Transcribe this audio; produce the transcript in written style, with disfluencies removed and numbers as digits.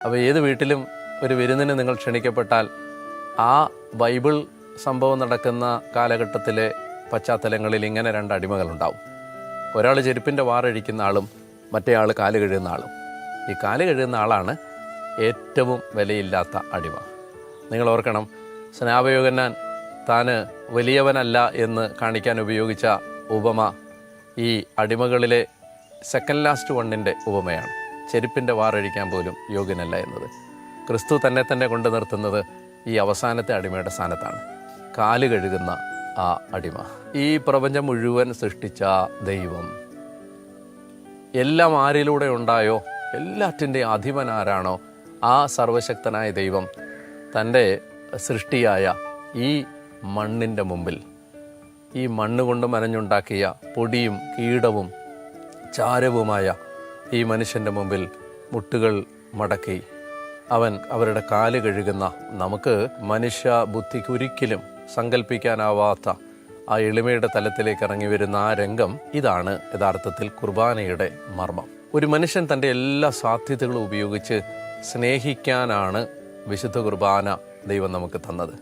അപ്പോൾ ഏത് വീട്ടിലും ഒരു വിരുന്നിന് നിങ്ങൾ ക്ഷണിക്കപ്പെട്ടാൽ ആ ബൈബിൾ സംഭവം നടക്കുന്ന കാലഘട്ടത്തിലെ പശ്ചാത്തലങ്ങളിൽ ഇങ്ങനെ രണ്ട് അടിമകളുണ്ടാവും. ഒരാൾ ചെരുപ്പിൻ്റെ വാറഴിക്കുന്ന ആളും മറ്റേ ആൾ കാല് കഴുകുന്ന ആളും. ഈ കാല് കഴുകുന്ന ആളാണ് ഏറ്റവും വിലയില്ലാത്ത അടിമ. നിങ്ങൾ ഓർക്കണം, സ്നാപയോഹന്നാൻ താന് വലിയവനല്ല എന്ന് കാണിക്കാൻ ഉപയോഗിച്ച ഉപമ ഈ അടിമകളിലെ സെക്കൻഡ് ലാസ്റ്റ് വണ്ണിൻ്റെ ഉപമയാണ്. ചെരുപ്പിൻ്റെ വാറഴിക്കാൻ പോലും യോഗ്യനല്ല എന്നത്. ക്രിസ്തു തന്നെ കൊണ്ട് നിർത്തുന്നത് ഈ അവസാനത്തെ അടിമയുടെ സ്ഥാനത്താണ്, കാല് കഴുകുന്ന ആ അടിമ. ഈ പ്രപഞ്ചം മുഴുവൻ സൃഷ്ടിച്ച ദൈവം എല്ലാം ആരിലൂടെ ഉണ്ടായോ, എല്ലാറ്റിൻ്റെ അധിപൻ ആരാണോ ആ സർവശക്തനായ ദൈവം തൻ്റെ സൃഷ്ടിയായ ഈ മണ്ണിൻ്റെ മുമ്പിൽ, ഈ മണ്ണ് കൊണ്ട് മനഞ്ഞുണ്ടാക്കിയ പൊടിയും കീടവും ചാരവുമായ ഈ മനുഷ്യൻ്റെ മുമ്പിൽ മുട്ടുകൾ മടക്കി അവരുടെ കാല് കഴുകുന്ന, നമുക്ക് മനുഷ്യ ബുദ്ധിക്ക് ഒരിക്കലും സങ്കല്പിക്കാനാവാത്ത ആ എളിമയുടെ തലത്തിലേക്ക് ഇറങ്ങി വരുന്ന ആ രംഗം, ഇതാണ് യഥാർത്ഥത്തിൽ കുർബാനയുടെ മർമ്മം. ഒരു മനുഷ്യൻ തൻ്റെ എല്ലാ സാധ്യതകളും ഉപയോഗിച്ച് സ്നേഹിക്കാനാണ് വിശുദ്ധ കുർബാന ദൈവം നമുക്ക് തന്നത്.